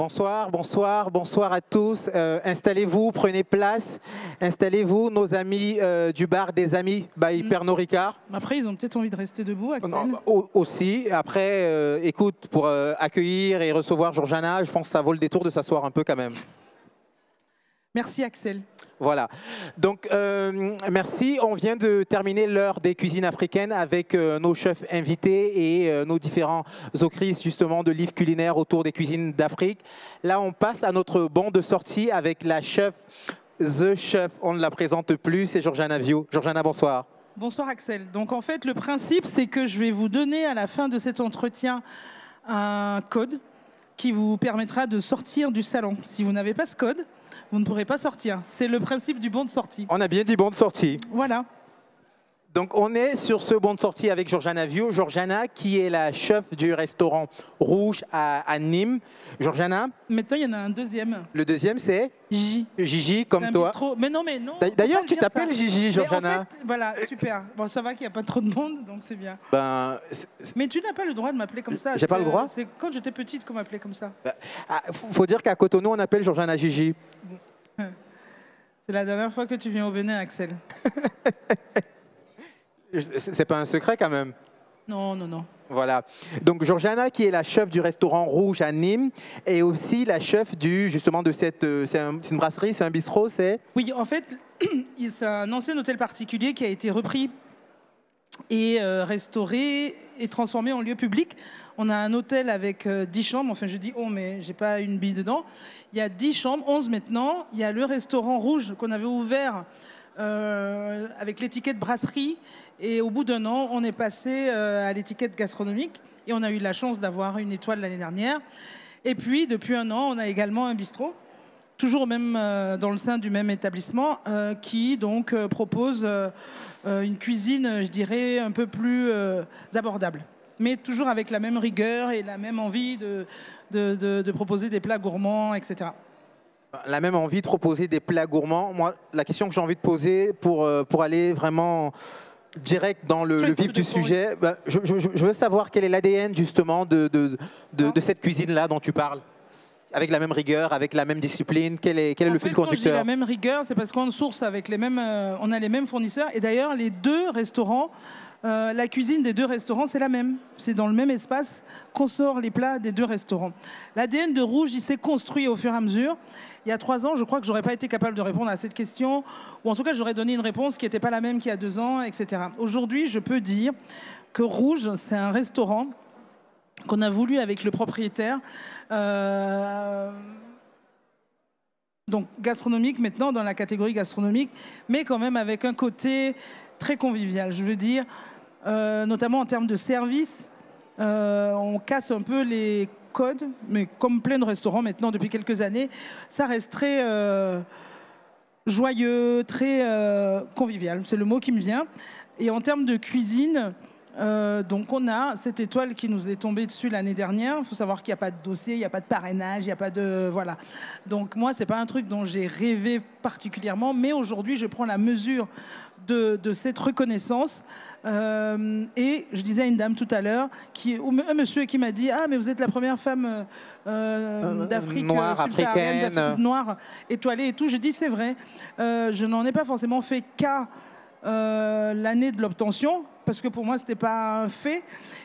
Bonsoir, bonsoir, bonsoir à tous. Installez-vous, prenez place. Installez-vous, nos amis du bar des amis by Pernod Ricard. Après, ils ont peut-être envie de rester debout, Axel. Non, aussi. Après, écoute, pour accueillir et recevoir Georgiana, je pense que ça vaut le détour de s'asseoir un peu quand même. Merci, Axel. Voilà. Donc, merci. On vient de terminer l'heure des cuisines africaines avec nos chefs invités et nos différents autrices justement de livres culinaires autour des cuisines d'Afrique. Là, on passe à notre banc de sortie avec la chef, The Chef. On ne la présente plus, c'est Georgiana Viau. Georgiana, bonsoir. Bonsoir, Axel. Donc, en fait, le principe, c'est que je vais vous donner à la fin de cet entretien un code qui vous permettra de sortir du salon. Si vous n'avez pas ce code, vous ne pourrez pas sortir. C'est le principe du bon de sortie. On a bien dit bon de sortie. Voilà. Donc, on est sur ce bon de sortie avec Georgiana Viau. Georgiana, qui est la chef du restaurant Rouge à Nîmes. Georgiana. Maintenant, il y en a un deuxième. Le deuxième, c'est Gigi. Gigi, comme toi. Bistrot. Mais non, mais non. D'ailleurs, tu t'appelles Gigi, Georgiana. En fait, voilà, super. Bon, ça va qu'il n'y a pas trop de monde, donc c'est bien. Ben, mais tu n'as pas le droit de m'appeler comme ça. J'ai pas le droit. C'est quand j'étais petite qu'on m'appelait comme ça. Faut dire qu'à Cotonou, on appelle Georgiana Gigi. C'est la dernière fois que tu viens au Bénin, Axel. C'est pas un secret quand même. Non, non, non. Voilà. Donc Georgiana, qui est la chef du restaurant Rouge à Nîmes, et aussi la chef justement de cette... c'est une brasserie, c'est un bistrot, c'est... Oui, en fait, c'est un ancien hôtel particulier qui a été repris et restauré et transformé en lieu public. On a un hôtel avec 10 chambres, enfin je dis oh, mais j'ai pas une bille dedans. Il y a 10 chambres, 11 maintenant. Il y a le restaurant Rouge qu'on avait ouvert avec l'étiquette brasserie. Et au bout d'un an, on est passé à l'étiquette gastronomique. Et on a eu la chance d'avoir une étoile l'année dernière. Et puis, depuis un an, on a également un bistrot, toujours même dans le sein du même établissement, qui donc propose une cuisine, je dirais, un peu plus abordable. Mais toujours avec la même rigueur et la même envie de proposer des plats gourmands, etc. La même envie de proposer des plats gourmands. Moi, la question que j'ai envie de poser pour aller vraiment direct dans le vif du sujet, je veux savoir quel est l'ADN justement de cette cuisine-là dont tu parles. Avec la même rigueur, avec la même discipline, quel est le fil conducteur? Quand je dis la même rigueur, c'est parce qu'on source avec les mêmes, on a les mêmes fournisseurs. Et d'ailleurs, les deux restaurants, la cuisine des deux restaurants, c'est la même. C'est dans le même espace qu'on sort les plats des deux restaurants. L'ADN de Rouge, il s'est construit au fur et à mesure. Il y a 3 ans, je crois que je n'aurais pas été capable de répondre à cette question, ou en tout cas, j'aurais donné une réponse qui n'était pas la même qu'il y a 2 ans, etc. Aujourd'hui, je peux dire que Rouge, c'est un restaurant qu'on a voulu avec le propriétaire, donc gastronomique maintenant, dans la catégorie gastronomique, mais quand même avec un côté très convivial. Je veux dire, notamment en termes de service, on casse un peu les codes, mais comme plein de restaurants maintenant depuis quelques années, ça reste très joyeux, très convivial, c'est le mot qui me vient. Et en termes de cuisine, donc on a cette étoile qui nous est tombée dessus l'année dernière. Il faut savoir qu'il n'y a pas de dossier, il n'y a pas de parrainage, il n'y a pas de... Voilà. Donc moi, ce n'est pas un truc dont j'ai rêvé particulièrement, mais aujourd'hui, je prends la mesure de cette reconnaissance. Et je disais à une dame tout à l'heure, un monsieur qui m'a dit « Ah, mais vous êtes la première femme d'Afrique subsaharienne, d'Afrique noire, étoilée et tout ». Je dis « C'est vrai, je n'en ai pas forcément fait qu'à l'année de l'obtention, parce que pour moi, ce n'était pas un fait.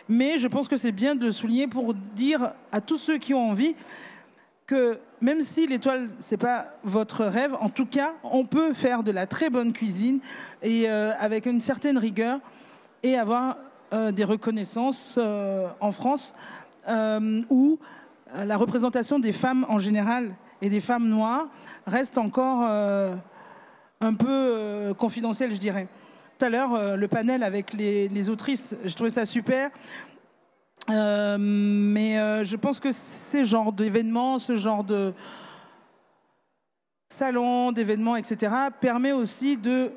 Mais je pense que c'est bien de le souligner pour dire à tous ceux qui ont envie que même si l'étoile, ce n'est pas votre rêve, en tout cas, on peut faire de la très bonne cuisine et avec une certaine rigueur et avoir des reconnaissances en France où la représentation des femmes en général et des femmes noires reste encore un peu confidentielle, je dirais. Tout à l'heure, le panel avec les autrices, je trouvais ça super. Mais je pense que ces genres d'événements, ce genre de salons, d'événements, etc., permet aussi de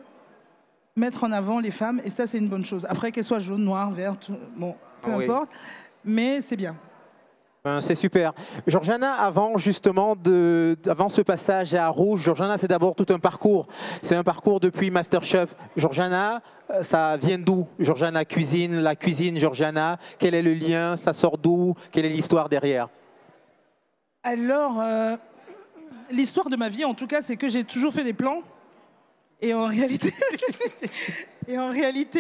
mettre en avant les femmes, et ça, c'est une bonne chose. Après, qu'elles soient jaunes, noires, vertes, bon, peu importe, mais c'est bien. C'est super. Georgiana, avant ce passage à Rouge, Georgiana, c'est d'abord tout un parcours. C'est un parcours depuis MasterChef. Georgiana, ça vient d'où? Georgiana cuisine, la cuisine Georgiana, quel est le lien? Ça sort d'où? Quelle est l'histoire derrière? Alors, l'histoire de ma vie, en tout cas, c'est que j'ai toujours fait des plans. Et en réalité,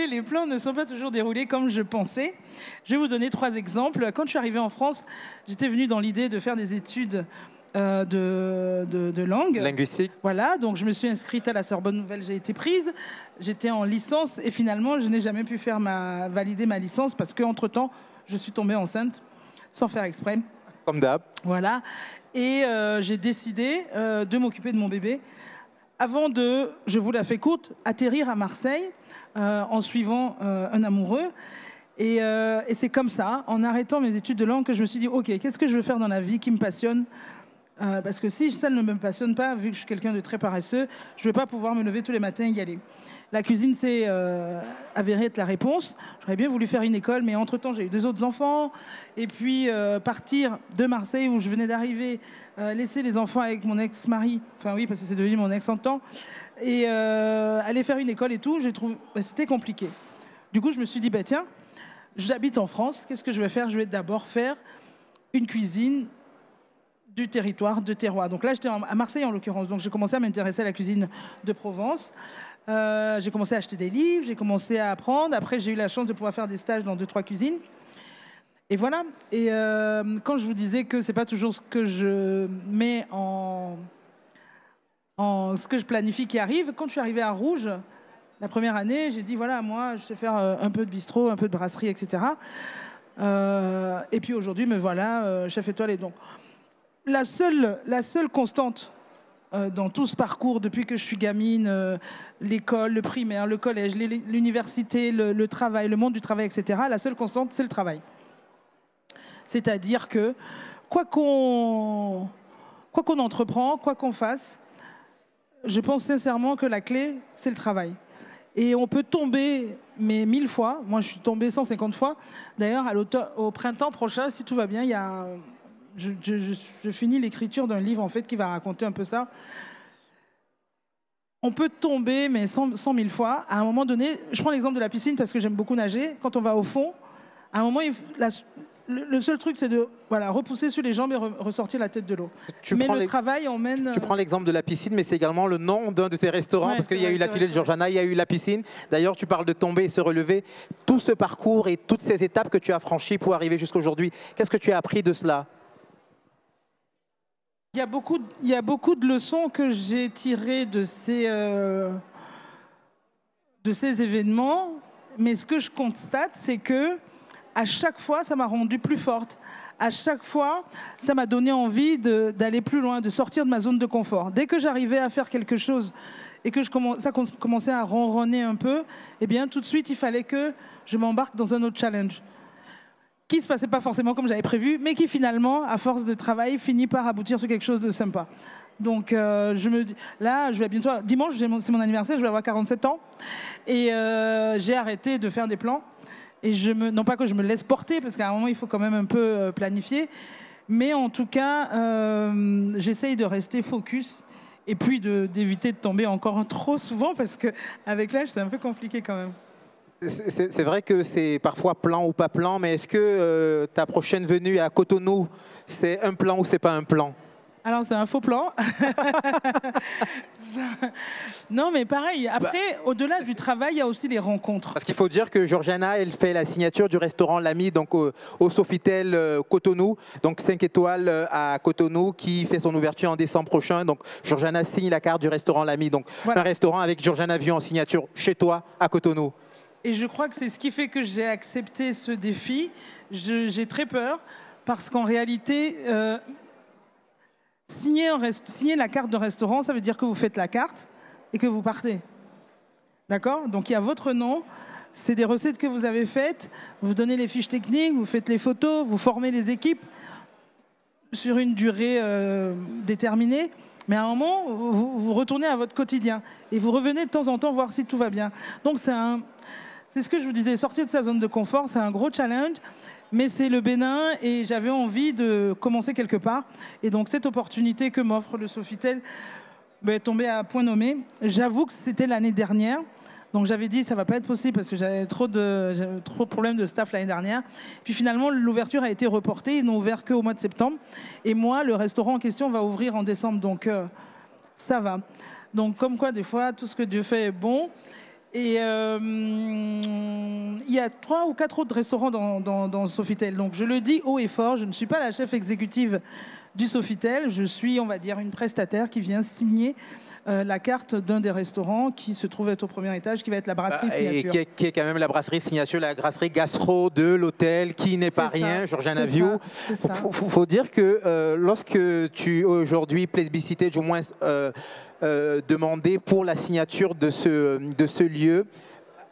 les plans ne sont pas toujours déroulés comme je pensais. Je vais vous donner 3 exemples. Quand je suis arrivée en France, j'étais venue dans l'idée de faire des études de langue. Linguistique. Voilà, donc je me suis inscrite à la Sorbonne Nouvelle, j'ai été prise. J'étais en licence et finalement, je n'ai jamais pu valider ma licence parce qu'entre-temps, je suis tombée enceinte sans faire exprès. Comme d'hab. Voilà. Et j'ai décidé de m'occuper de mon bébé avant de, je vous la fais courte, atterrir à Marseille en suivant un amoureux. Et c'est comme ça, en arrêtant mes études de langue, que je me suis dit, OK, qu'est-ce que je veux faire dans la vie qui me passionne ? Parce que si ça ne me passionne pas, vu que je suis quelqu'un de très paresseux, je ne vais pas pouvoir me lever tous les matins et y aller. La cuisine, c'est avéré être la réponse. J'aurais bien voulu faire une école, mais entre-temps, j'ai eu 2 autres enfants. Et puis, partir de Marseille, où je venais d'arriver, laisser les enfants avec mon ex-mari, enfin oui, parce que c'est devenu mon ex en temps, et aller faire une école et tout, j'ai trouvé, c'était compliqué. Du coup, je me suis dit, tiens, j'habite en France, qu'est-ce que je vais faire ? Je vais d'abord faire une cuisine du territoire, de terroir. Donc là, j'étais à Marseille en l'occurrence. Donc j'ai commencé à m'intéresser à la cuisine de Provence. J'ai commencé à acheter des livres, j'ai commencé à apprendre. Après, j'ai eu la chance de pouvoir faire des stages dans 2-3 cuisines. Et voilà. Et quand je vous disais que c'est pas toujours ce que je mets ce que je planifie qui arrive, quand je suis arrivée à Rouge, la première année, j'ai dit voilà, moi, je sais faire un peu de bistrot, un peu de brasserie, etc. Et puis aujourd'hui, me voilà chef étoilé. Donc la seule constante dans tout ce parcours, depuis que je suis gamine, l'école, le primaire, le collège, l'université, le travail, le monde du travail, etc., la seule constante, c'est le travail. C'est-à-dire que quoi qu'on entreprend, quoi qu'on fasse, je pense sincèrement que la clé, c'est le travail. Et on peut tomber, mais 1000 fois. Moi, je suis tombée 150 fois. D'ailleurs, au printemps prochain, si tout va bien, il y a je finis l'écriture d'un livre en fait qui va raconter un peu ça. On peut tomber, mais 100 000 fois. À un moment donné, je prends l'exemple de la piscine parce que j'aime beaucoup nager. Quand on va au fond, à un moment, le seul truc, c'est de repousser sur les jambes et ressortir la tête de l'eau. Mais le travail emmène... Tu prends l'exemple de la piscine, mais c'est également le nom d'un de tes restaurants, parce qu'il y a eu l'atelier de Georgiana, il y a eu la piscine. D'ailleurs, tu parles de tomber et se relever. Tout ce parcours et toutes ces étapes que tu as franchies pour arriver jusqu'à aujourd'hui, qu'est-ce que tu as appris de cela ? Il y a beaucoup de leçons que j'ai tirées de ces événements, mais ce que je constate, c'est que à chaque fois, ça m'a rendue plus forte. À chaque fois, ça m'a donné envie d'aller plus loin, de sortir de ma zone de confort. Dès que j'arrivais à faire quelque chose et que ça commençait à ronronner un peu, eh bien, tout de suite, il fallait que je m'embarque dans un autre challenge qui ne se passait pas forcément comme j'avais prévu, mais qui finalement, à force de travail, finit par aboutir sur quelque chose de sympa. Donc, là, je vais bientôt... Dimanche, c'est mon anniversaire, je vais avoir 47 ans. Et j'ai arrêté de faire des plans. Et non pas que je me laisse porter, parce qu'à un moment, il faut quand même un peu planifier. Mais en tout cas, j'essaye de rester focus et puis d'éviter de tomber encore trop souvent, parce qu'avec l'âge, c'est un peu compliqué quand même. C'est vrai que c'est parfois plan ou pas plan, mais est-ce que ta prochaine venue à Cotonou, c'est un plan ou c'est pas un plan ? Alors, c'est un faux plan. Non, mais pareil. Après, au-delà du travail, il y a aussi les rencontres. Parce qu'il faut dire que Georgiana, elle fait la signature du restaurant L'Ami, donc au Sofitel Cotonou, donc 5 étoiles à Cotonou, qui fait son ouverture en décembre prochain. Donc, Georgiana signe la carte du restaurant L'Ami. Donc, voilà. Un restaurant avec Georgiana Vieux en signature chez toi, à Cotonou. Et je crois que c'est ce qui fait que j'ai accepté ce défi. J'ai très peur, parce qu'en réalité... Signer la carte de restaurant, ça veut dire que vous faites la carte et que vous partez. D'accord ? Donc il y a votre nom, c'est des recettes que vous avez faites, vous donnez les fiches techniques, vous faites les photos, vous formez les équipes sur une durée déterminée. Mais à un moment, vous retournez à votre quotidien et vous revenez de temps en temps voir si tout va bien. Donc c'est ce que je vous disais, sortir de sa zone de confort, c'est un gros challenge. Mais c'est le Bénin et j'avais envie de commencer quelque part. Et donc cette opportunité que m'offre le Sofitel est tombée à point nommé. J'avoue que c'était l'année dernière, Donc j'avais dit ça va pas être possible parce que j'avais trop de problèmes de staff l'année dernière. Puis finalement l'ouverture a été reportée, ils n'ont ouvert qu'au mois de septembre. Et moi le restaurant en question va ouvrir en décembre, donc ça va. Donc comme quoi des fois tout ce que Dieu fait est bon. Et il y a 3 ou 4 autres restaurants dans Sofitel. Donc je le dis haut et fort, je ne suis pas la chef exécutive du Sofitel, je suis on va dire une prestataire qui vient signer la carte d'un des restaurants qui se trouve être au premier étage, qui va être la brasserie Signature. Et qui est quand même la brasserie Signature, la brasserie gastro de l'hôtel, qui n'est pas rien, Georgiana View. Il faut dire que lorsque tu aujourd'hui plébiscité, du moins demandé pour la signature de ce lieu,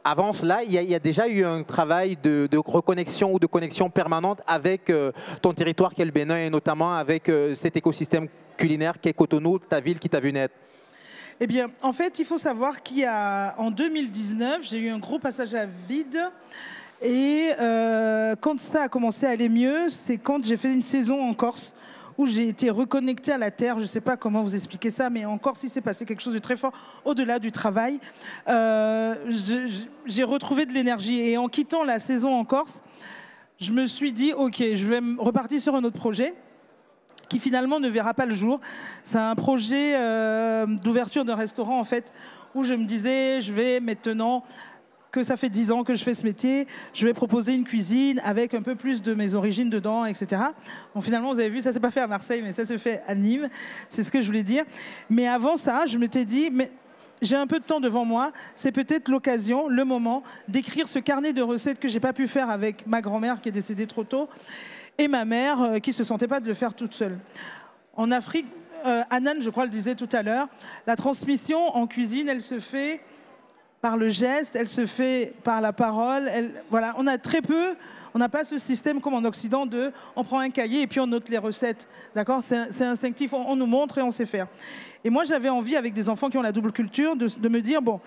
avant cela, il y a déjà eu un travail de reconnexion ou de connexion permanente avec ton territoire qui est le Bénin et notamment avec cet écosystème culinaire qui est Cotonou, ta ville qui t'a vu naître. Eh bien, en fait, il faut savoir qu'en 2019, j'ai eu un gros passage à vide. Et quand ça a commencé à aller mieux, c'est quand j'ai fait une saison en Corse, où j'ai été reconnectée à la terre. Je ne sais pas comment vous expliquer ça, mais en Corse, il s'est passé quelque chose de très fort au-delà du travail. J'ai retrouvé de l'énergie. Et en quittant la saison en Corse, je me suis dit, OK, je vais repartir sur un autre projet qui finalement ne verra pas le jour. C'est un projet d'ouverture d'un restaurant, en fait, où je me disais, je vais maintenant, que ça fait 10 ans que je fais ce métier, je vais proposer une cuisine avec un peu plus de mes origines dedans, etc. Donc finalement, vous avez vu, ça ne s'est pas fait à Marseille, mais ça se fait à Nîmes. C'est ce que je voulais dire. Mais avant ça, je m'étais dit, mais j'ai un peu de temps devant moi, c'est peut-être l'occasion, le moment, d'écrire ce carnet de recettes que je n'ai pas pu faire avec ma grand-mère qui est décédée trop tôt, et ma mère qui ne se sentait pas de le faire toute seule. En Afrique, Anan, je crois, le disait tout à l'heure, la transmission en cuisine, elle se fait par le geste, elle se fait par la parole. Voilà, on a très peu, on n'a pas ce système comme en Occident de on prend un cahier et puis on note les recettes. D'accord, c'est instinctif, on nous montre et on sait faire. Et moi, j'avais envie, avec des enfants qui ont la double culture, de me dire, bon,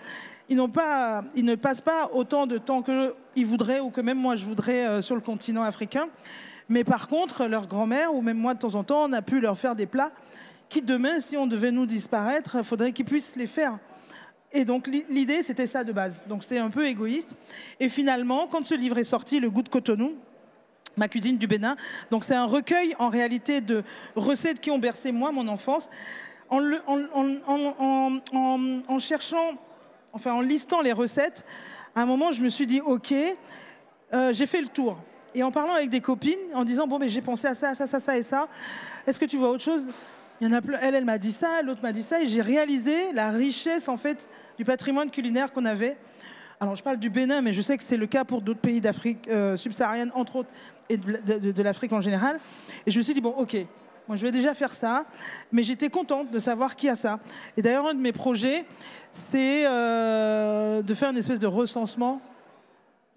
ils ne passent pas autant de temps qu'ils voudraient ou que même moi, je voudrais sur le continent africain. Mais par contre, leur grand-mère, ou même moi de temps en temps, on a pu leur faire des plats qui demain, si on devait nous disparaître, il faudrait qu'ils puissent les faire. Et donc l'idée, c'était ça de base. Donc c'était un peu égoïste. Et finalement, quand ce livre est sorti, Le goût de Cotonou, ma cuisine du Bénin, donc c'est un recueil en réalité de recettes qui ont bercé moi, mon enfance, en cherchant, enfin en listant les recettes, à un moment, je me suis dit, OK, j'ai fait le tour. Et en parlant avec des copines, en disant, bon, mais j'ai pensé à ça, ça, ça, ça et ça. Est-ce que tu vois autre chose? Il y en a plein. Elle m'a dit ça, l'autre m'a dit ça. Et j'ai réalisé la richesse, en fait, du patrimoine culinaire qu'on avait. Alors, je parle du Bénin, mais je sais que c'est le cas pour d'autres pays d'Afrique subsaharienne, entre autres, et de l'Afrique en général. Et je me suis dit, bon, OK, moi, je vais déjà faire ça. Mais j'étais contente de savoir qui a ça. Et d'ailleurs, un de mes projets, c'est de faire une espèce de recensement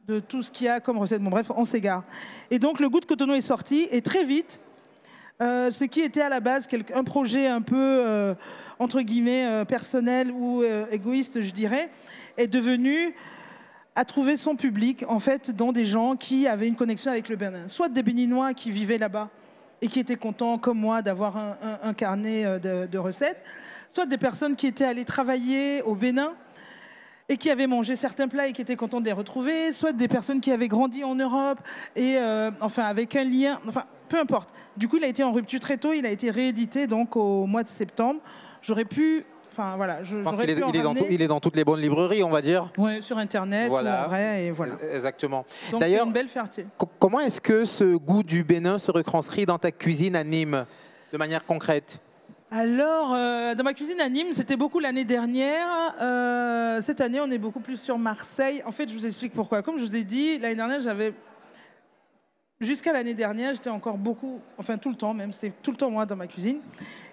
de tout ce qu'il y a comme recette. Bon, bref, on s'égare. Et donc, Le goût de Cotonou est sorti, et très vite, ce qui était à la base un projet un peu, entre guillemets, personnel ou égoïste, je dirais, est devenu à trouver son public, en fait, dans des gens qui avaient une connexion avec le Bénin. Soit des Béninois qui vivaient là-bas et qui étaient contents, comme moi, d'avoir un carnet de recettes, soit des personnes qui étaient allées travailler au Bénin et qui avaient mangé certains plats et qui étaient contents de les retrouver, soit des personnes qui avaient grandi en Europe et enfin avec un lien, enfin peu importe. Du coup, il a été en rupture très tôt, il a été réédité donc au mois de septembre. J'aurais pu, enfin voilà, je pense qu'il il est dans toutes les bonnes librairies, on va dire. Oui, sur Internet, voilà. Ou en vrai, et voilà. Exactement. Donc c'est une belle fierté. Comment est-ce que ce goût du Bénin se retranscrit dans ta cuisine à Nîmes, de manière concrète? Alors, dans ma cuisine à Nîmes, c'était beaucoup l'année dernière. Cette année, on est beaucoup plus sur Marseille. En fait, je vous explique pourquoi. Comme je vous ai dit, l'année dernière, jusqu'à l'année dernière, j'étais encore beaucoup, enfin tout le temps même, c'était tout le temps moi dans ma cuisine.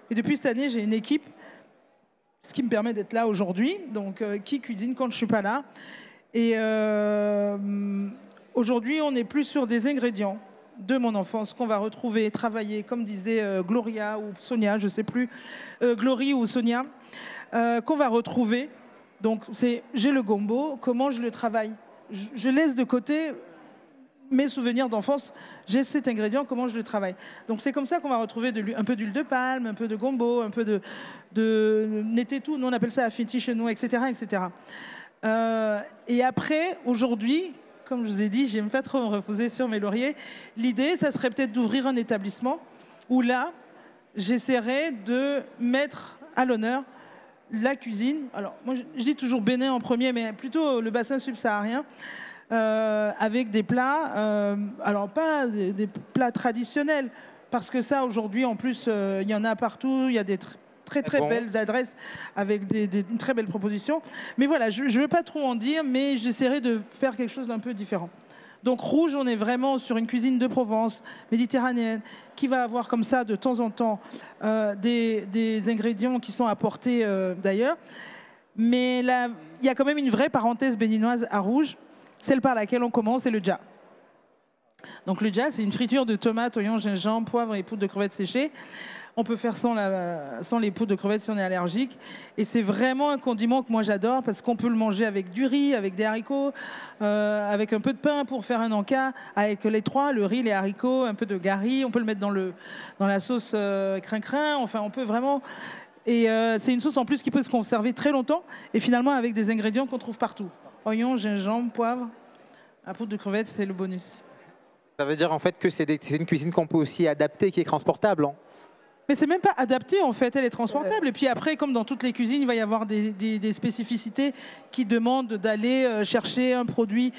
Et depuis cette année, j'ai une équipe, ce qui me permet d'être là aujourd'hui, donc qui cuisine quand je ne suis pas là. Et aujourd'hui, on est plus sur des ingrédients de mon enfance qu'on va retrouver, travailler, comme disait Gloria ou Sonia, je ne sais plus, Glory ou Sonia, qu'on va retrouver. Donc, j'ai le gombo, comment je le travaille? Je laisse de côté mes souvenirs d'enfance, j'ai cet ingrédient, comment je le travaille. Donc, c'est comme ça qu'on va retrouver un peu d'huile de palme, un peu de gombo, un peu de netetu, nous on appelle ça affinity chez nous, etc., etc. Et après, aujourd'hui, comme je vous ai dit, j'aime pas trop me reposer sur mes lauriers. L'idée, ça serait peut-être d'ouvrir un établissement où là, j'essaierai de mettre à l'honneur la cuisine. Alors, moi, je dis toujours Bénin en premier, mais plutôt le bassin subsaharien, avec des plats, alors pas des plats traditionnels, parce que ça, aujourd'hui, en plus, il y en a partout, il y a des très belles adresses avec une très belle proposition. Mais voilà, je ne veux pas trop en dire, mais j'essaierai de faire quelque chose d'un peu différent. Donc rouge, on est vraiment sur une cuisine de Provence, méditerranéenne, qui va avoir comme ça de temps en temps des ingrédients qui sont apportés d'ailleurs. Mais là, il y a quand même une vraie parenthèse béninoise à rouge, celle par laquelle on commence, c'est le dja. Donc le dja, c'est une friture de tomates, oignons, gingembre, poivre et poudre de crevettes séchées. On peut faire sans les poudres de crevettes si on est allergique. Et c'est vraiment un condiment que moi j'adore parce qu'on peut le manger avec du riz, avec des haricots, avec un peu de pain pour faire un encas, avec les trois, le riz, les haricots, un peu de gari. On peut le mettre dans la sauce crin-crin. Enfin, on peut vraiment... Et c'est une sauce en plus qui peut se conserver très longtemps et finalement avec des ingrédients qu'on trouve partout. Oignons, gingembre, poivre. La poudre de crevettes, c'est le bonus. Ça veut dire en fait que c'est une cuisine qu'on peut aussi adapter, qui est transportable, hein. Mais c'est même pas adapté en fait, elle est transportable. Et puis après, comme dans toutes les cuisines, il va y avoir des spécificités qui demandent d'aller chercher un produit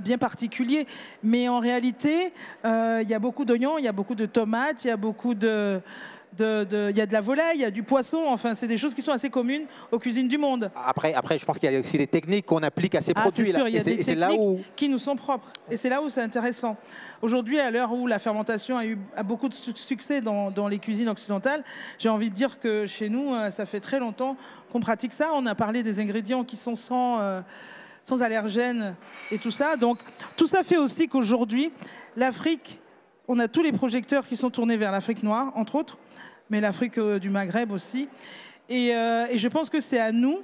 bien particulier. Mais en réalité, il y a beaucoup d'oignons, il y a beaucoup de tomates, il y a beaucoup il y a de la volaille, il y a du poisson, enfin c'est des choses qui sont assez communes aux cuisines du monde. Après je pense qu'il y a aussi des techniques qu'on applique à ces produits. C'est sûr, il y a des techniques là où... qui nous sont propres. Et c'est là où c'est intéressant. Aujourd'hui, à l'heure où la fermentation a beaucoup de succès dans les cuisines occidentales, j'ai envie de dire que chez nous, ça fait très longtemps qu'on pratique ça. On a parlé des ingrédients qui sont sans allergènes et tout ça. Donc tout ça fait aussi qu'aujourd'hui, l'Afrique, on a tous les projecteurs qui sont tournés vers l'Afrique noire, entre autres, mais l'Afrique du Maghreb aussi. Et je pense que c'est à nous,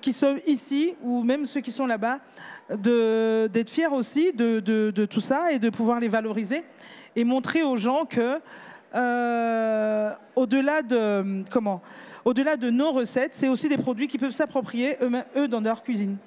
qui sommes ici, ou même ceux qui sont là-bas, d'être fiers aussi de tout ça et de pouvoir les valoriser et montrer aux gens que, au-delà de nos recettes, c'est aussi des produits qui peuvent s'approprier eux dans leur cuisine.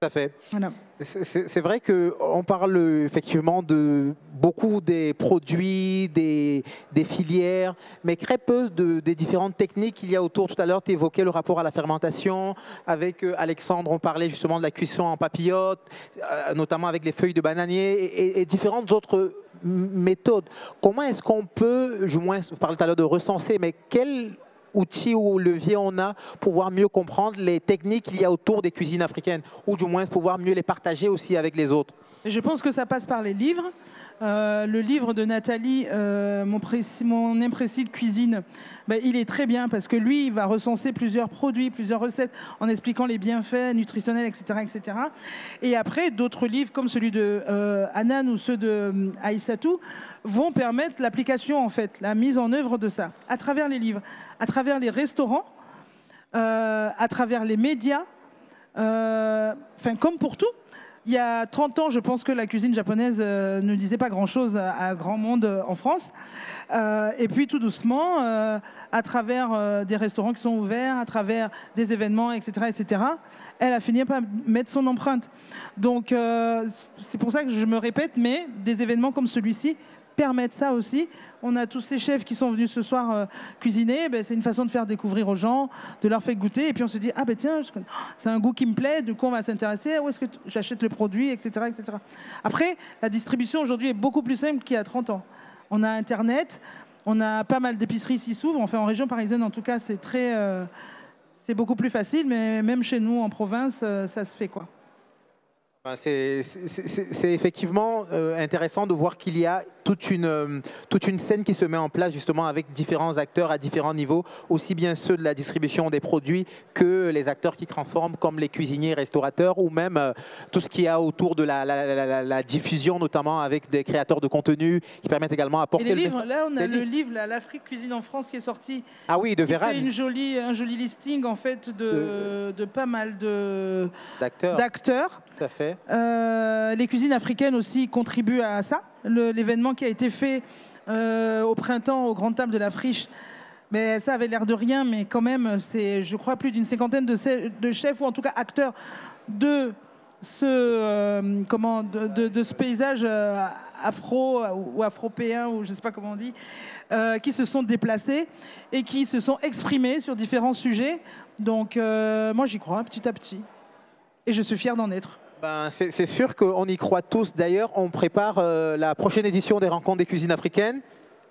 Tout à fait. Voilà. C'est vrai qu'on parle effectivement de beaucoup des produits, des filières, mais très peu des différentes techniques qu'il y a autour. Tout à l'heure, tu évoquais le rapport à la fermentation. Avec Alexandre, on parlait justement de la cuisson en papillote, notamment avec les feuilles de bananier et différentes autres méthodes. Comment est-ce qu'on peut, du moins, vous parlez tout à l'heure de recenser, mais quel outils ou leviers on a pour pouvoir mieux comprendre les techniques qu'il y a autour des cuisines africaines, ou du moins pouvoir mieux les partager aussi avec les autres? Je pense que ça passe par les livres. Le livre de Nathalie, mon imprécis de cuisine, ben, il est très bien parce que lui, il va recenser plusieurs produits, plusieurs recettes en expliquant les bienfaits nutritionnels, etc. etc. Et après, d'autres livres comme celui de Anan ou ceux de Aïssatou vont permettre l'application, en fait, la mise en œuvre de ça, à travers les livres, à travers les restaurants, à travers les médias, enfin, comme pour tout. Il y a 30 ans, je pense que la cuisine japonaise ne disait pas grand-chose à grand monde en France. Et puis tout doucement, à travers des restaurants qui sont ouverts, à travers des événements, etc., etc., elle a fini par mettre son empreinte. Donc c'est pour ça que je me répète, mais des événements comme celui-ci permettent ça aussi. On a tous ces chefs qui sont venus ce soir cuisiner, ben, c'est une façon de faire découvrir aux gens, de leur faire goûter, et puis on se dit, ah ben tiens, c'est un goût qui me plaît, du coup on va s'intéresser, où est-ce que j'achète le produit, etc., etc. Après, la distribution aujourd'hui est beaucoup plus simple qu'il y a 30 ans. On a Internet, on a pas mal d'épiceries qui s'ouvrent, enfin en région parisienne en tout cas, c'est beaucoup plus facile, mais même chez nous en province, ça se fait quoi. C'est effectivement intéressant de voir qu'il y a toute une scène qui se met en place justement avec différents acteurs à différents niveaux, aussi bien ceux de la distribution des produits que les acteurs qui transforment comme les cuisiniers, restaurateurs ou même tout ce qu'il y a autour de la diffusion, notamment avec des créateurs de contenu qui permettent également d'apporter le message. Là, on a le livre l'Afrique cuisine en France qui est sorti. Ah oui, de Véran. Qui fait un joli listing en fait de pas mal d'acteurs. Tout à fait. Les cuisines africaines aussi contribuent à ça. L'événement qui a été fait au printemps aux Grandes Tables de la Friche Mais ça avait l'air de rien, mais quand même, c'est, je crois, plus d'une cinquantaine de chefs, ou en tout cas acteurs de de ce paysage afro ou afropéen, ou je ne sais pas comment on dit, qui se sont déplacés et qui se sont exprimés sur différents sujets. Donc moi j'y crois petit à petit. Et je suis fière d'en être. Ben, c'est sûr qu'on y croit tous. D'ailleurs, on prépare la prochaine édition des Rencontres des cuisines africaines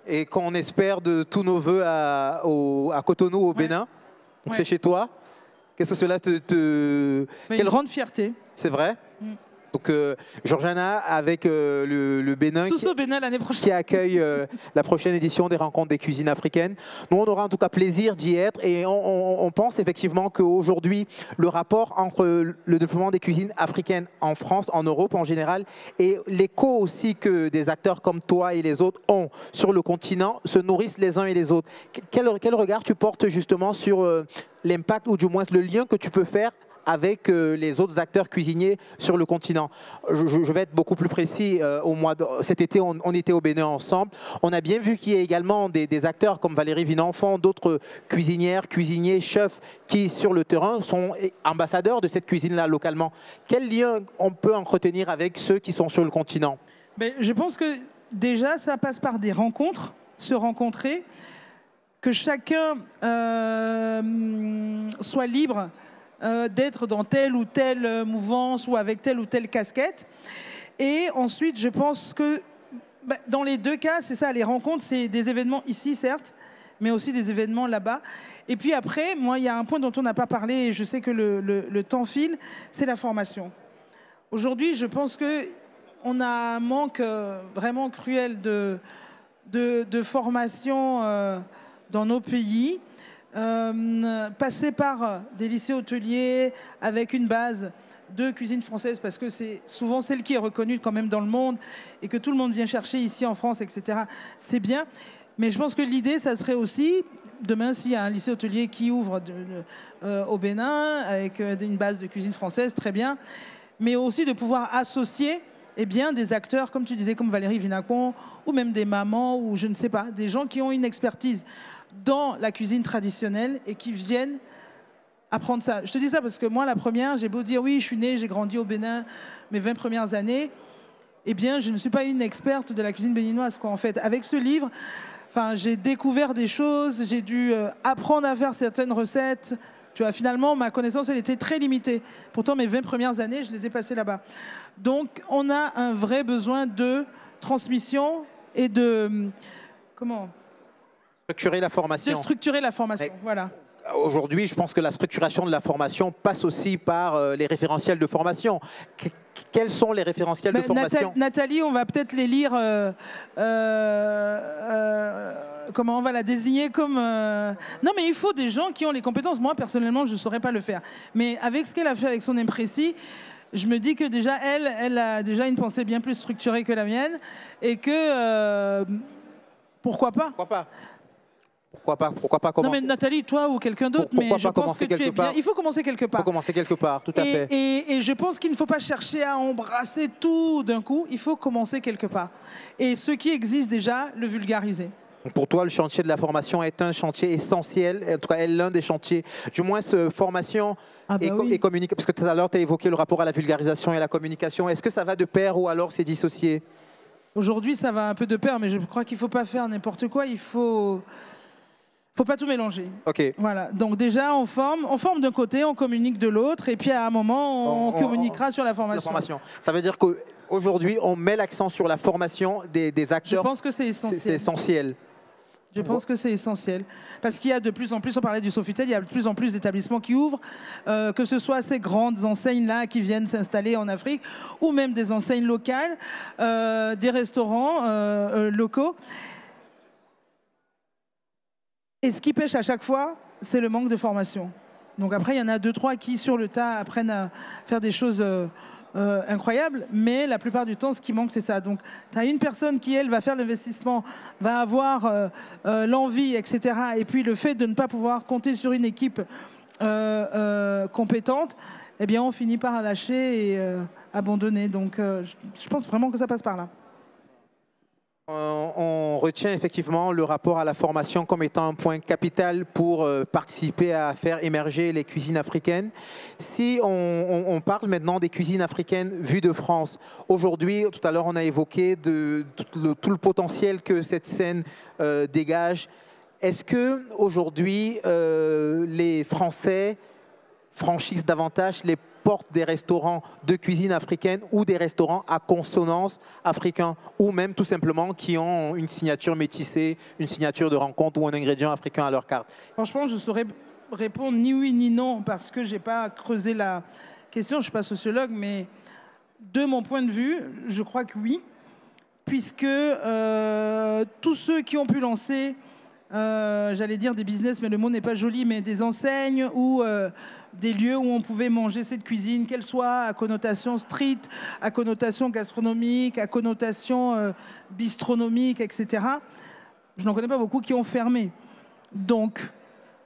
et qu'on espère de tous nos voeux à Cotonou, au Bénin. Donc c'est chez toi. Qu'est-ce que cela te... Une grande fierté. C'est vrai. Donc Georgiana avec le Bénin, tous au Bénin l'année prochaine, qui accueille la prochaine édition des Rencontres des cuisines africaines. Nous, on aura en tout cas plaisir d'y être et on pense effectivement qu'aujourd'hui, le rapport entre le développement des cuisines africaines en France, en Europe en général, et l'écho aussi que des acteurs comme toi et les autres ont sur le continent se nourrissent les uns et les autres. Quel regard tu portes justement sur l'impact ou du moins le lien que tu peux faire avec les autres acteurs cuisiniers sur le continent? Je vais être beaucoup plus précis. Cet été, on était au Bénin ensemble. On a bien vu qu'il y a également des acteurs comme Valérie Vinenfant, d'autres cuisinières, cuisiniers, chefs qui, sur le terrain, sont ambassadeurs de cette cuisine-là localement. Quel lien on peut entretenir avec ceux qui sont sur le continent? Je pense que déjà, ça passe par des rencontres, se rencontrer, que chacun soit libre d'être dans telle ou telle mouvance ou avec telle ou telle casquette. Et ensuite, je pense que dans les deux cas, c'est ça, les rencontres, c'est des événements ici, certes, mais aussi des événements là-bas. Et puis après, moi, il y a un point dont on n'a pas parlé, et je sais que le temps file, c'est la formation. Aujourd'hui, je pense qu'on a un manque vraiment cruel de formation dans nos pays. Passer par des lycées hôteliers avec une base de cuisine française, parce que c'est souvent celle qui est reconnue quand même dans le monde et que tout le monde vient chercher ici en France, etc. C'est bien, mais je pense que l'idée, ça serait aussi, demain, s'il y a un lycée hôtelier qui ouvre au Bénin avec une base de cuisine française, très bien, mais aussi de pouvoir associer des acteurs, comme tu disais, comme Valérie Vinacon, ou même des mamans, ou je ne sais pas, des gens qui ont une expertise dans la cuisine traditionnelle et qui viennent apprendre ça. Je te dis ça parce que moi, la première, j'ai beau dire oui, je suis née, j'ai grandi au Bénin mes 20 premières années, eh bien, je ne suis pas une experte de la cuisine béninoise, quoi, en fait. Avec ce livre, j'ai découvert des choses, j'ai dû apprendre à faire certaines recettes. Tu vois, finalement, ma connaissance, elle était très limitée. Pourtant, mes 20 premières années, je les ai passées là-bas. Donc, on a un vrai besoin de transmission et de... Comment ? Structurer la formation. De structurer la formation, voilà. Aujourd'hui, je pense que la structuration de la formation passe aussi par les référentiels de formation. Quels sont les référentiels de formation? Nathalie, on va peut-être les lire. Comment on va la désigner comme... Non, mais il faut des gens qui ont les compétences. Moi, personnellement, je ne saurais pas le faire. Mais avec ce qu'elle a fait avec son imprécis, je me dis que déjà, elle a déjà une pensée bien plus structurée que la mienne. Et que... pourquoi pas? Pourquoi pas? Pourquoi pas commencer? Non, mais Nathalie, toi ou quelqu'un d'autre, mais je pense que tu es bien. Il faut commencer quelque part. Il faut commencer quelque part, tout à fait. Et je pense qu'il ne faut pas chercher à embrasser tout d'un coup. Il faut commencer quelque part. Et ce qui existe déjà, le vulgariser. Pour toi, le chantier de la formation est un chantier essentiel, en tout cas, l'un des chantiers, du moins, formation et communication. Parce que tout à l'heure, tu as évoqué le rapport à la vulgarisation et à la communication. Est-ce que ça va de pair ou alors c'est dissocié? Aujourd'hui, ça va un peu de pair, mais je crois qu'il ne faut pas faire n'importe quoi. Il faut pas tout mélanger. Ok. Voilà. Donc déjà, on forme d'un côté, on communique de l'autre, et puis à un moment, on communiquera sur la formation. Ça veut dire qu'aujourd'hui, on met l'accent sur la formation des acteurs. Je pense que c'est essentiel. C'est essentiel. Je pense que c'est essentiel. Parce qu'il y a de plus en plus, on parlait du Sofitel, il y a de plus en plus d'établissements qui ouvrent, que ce soit ces grandes enseignes-là qui viennent s'installer en Afrique, ou même des enseignes locales, des restaurants locaux. Et ce qui pêche à chaque fois, c'est le manque de formation. Donc après, il y en a 2-3 qui, sur le tas, apprennent à faire des choses incroyables. Mais la plupart du temps, ce qui manque, c'est ça. Donc, tu as une personne qui, elle, va faire l'investissement, va avoir l'envie, etc. Et puis, le fait de ne pas pouvoir compter sur une équipe compétente, eh bien, on finit par lâcher et abandonner. Donc, je pense vraiment que ça passe par là. On retient effectivement le rapport à la formation comme étant un point capital pour participer à faire émerger les cuisines africaines. Si on parle maintenant des cuisines africaines vues de France, aujourd'hui, tout à l'heure on a évoqué tout le potentiel que cette scène dégage. Est-ce qu'aujourd'hui les Français franchissent davantage les portes des restaurants de cuisine africaine ou des restaurants à consonance africain, ou même tout simplement qui ont une signature métissée, une signature de rencontre ou un ingrédient africain à leur carte? Franchement, je saurais répondre ni oui ni non parce que j'ai pas creusé la question, je ne suis pas sociologue, mais de mon point de vue, je crois que oui, puisque tous ceux qui ont pu lancer j'allais dire des business, mais le mot n'est pas joli, mais des enseignes ou des lieux où on pouvait manger cette cuisine, qu'elle soit à connotation street, à connotation gastronomique, à connotation bistronomique, etc. Je n'en connais pas beaucoup qui ont fermé. Donc,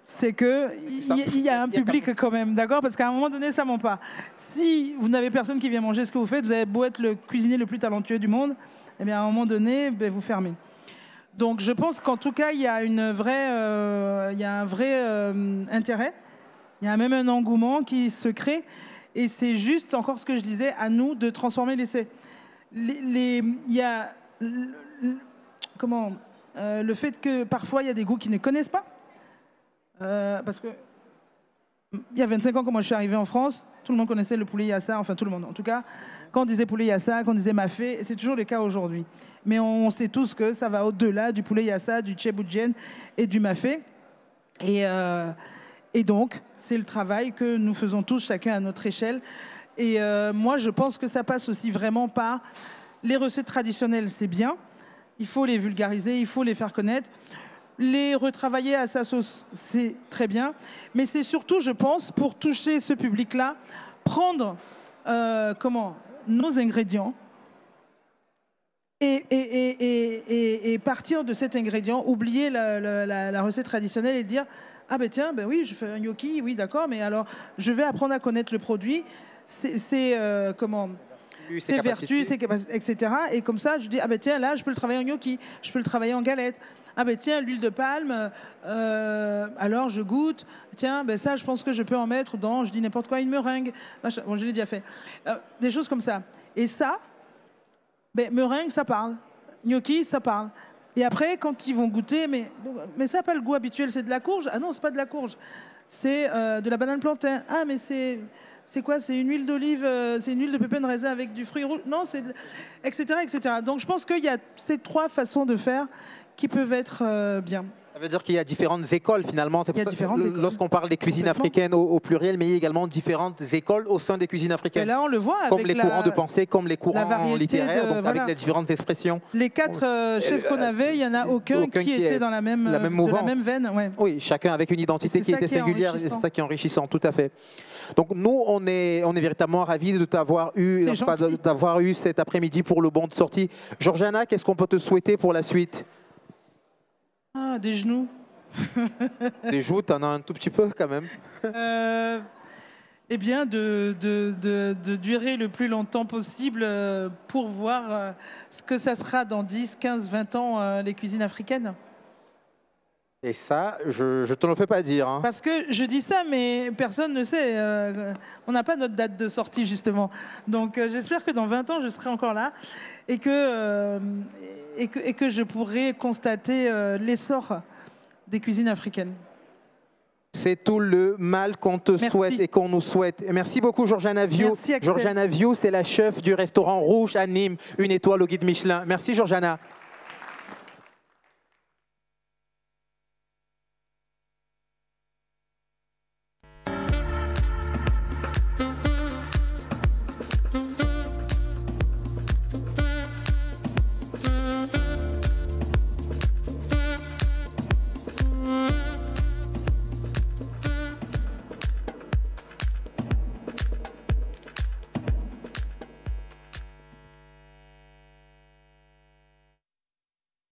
c'est qu'il y a un public quand même, d'accord? Parce qu'à un moment donné, ça ne ment pas. Si vous n'avez personne qui vient manger ce que vous faites, vous avez beau être le cuisinier le plus talentueux du monde, eh bien à un moment donné, ben, vous fermez. Donc je pense qu'en tout cas, il y a un vrai intérêt, il y a même un engouement qui se crée. Et c'est juste, encore ce que je disais, à nous de transformer l'essai. Il y a le fait que parfois, il y a des goûts qui ne connaissent pas. Parce que il y a 25 ans, quand moi je suis arrivée en France, tout le monde connaissait le poulet yassa, enfin tout le monde en tout cas. Quand on disait poulet yassa, quand on disait mafé, c'est toujours le cas aujourd'hui. Mais on sait tous que ça va au-delà du poulet yassa, du tchéboudienne et du mafé. Et donc, c'est le travail que nous faisons tous, chacun à notre échelle. Et moi, je pense que ça passe aussi vraiment par les recettes traditionnelles, c'est bien. Il faut les vulgariser, il faut les faire connaître. Les retravailler à sa sauce, c'est très bien. Mais c'est surtout, je pense, pour toucher ce public-là, prendre nos ingrédients et partir de cet ingrédient, oublier la recette traditionnelle et dire « Ah ben tiens, ben oui, je fais un gnocchi, oui d'accord, mais alors je vais apprendre à connaître le produit, ses vertus, ses capacités, etc. » Et comme ça, je dis « Ah ben tiens, là, je peux le travailler en gnocchi, je peux le travailler en galette. » Ah ben tiens, l'huile de palme, alors je goûte. Tiens, ben ça, je pense que je peux en mettre dans, je dis n'importe quoi, une meringue. Bon, je l'ai déjà fait. Des choses comme ça. Et ça, ben, meringue, ça parle. Gnocchi, ça parle. Et après, quand ils vont goûter, mais ça n'a pas le goût habituel, c'est de la courge. Ah non, c'est pas de la courge. C'est de la banane plantain. Ah, mais c'est quoi? C'est une huile d'olive, c'est une huile de pépins de raisin avec du fruit rouge. Non, c'est... etc., etc. Donc, je pense qu'il y a ces trois façons de faire qui peuvent être bien. Ça veut dire qu'il y a différentes écoles finalement. Il y a différentes écoles. Lorsqu'on parle des cuisines africaines au pluriel, mais il y a également différentes écoles au sein des cuisines africaines. Et là, on le voit avec comme les courants de pensée, comme les courants littéraires, donc voilà. avec les différentes expressions. Les quatre chefs qu'on avait, il n'y en a aucun qui était dans la même veine. Ouais. Oui, chacun avec une identité qui était singulière, et c'est ça qui est enrichissant, tout à fait. Donc nous, on est véritablement ravis de t'avoir eu cet après-midi pour le bon de sortie. Georgiana, qu'est-ce qu'on peut te souhaiter pour la suite? Ah, des genoux. Des joues, t'en as un tout petit peu quand même. Eh bien, de durer le plus longtemps possible pour voir ce que ça sera dans 10, 15, 20 ans, les cuisines africaines. Et ça, je ne te le fais pas dire. Hein. Parce que je dis ça, mais personne ne sait. On n'a pas notre date de sortie, justement. Donc, j'espère que dans 20 ans, je serai encore là et que je pourrai constater l'essor des cuisines africaines. C'est tout le mal qu'on te souhaite et qu'on nous souhaite. Merci beaucoup, Georgiana Viau. Georgiana Viau, c'est la chef du restaurant Rouge à Nîmes, une étoile au guide Michelin. Merci, Georgiana.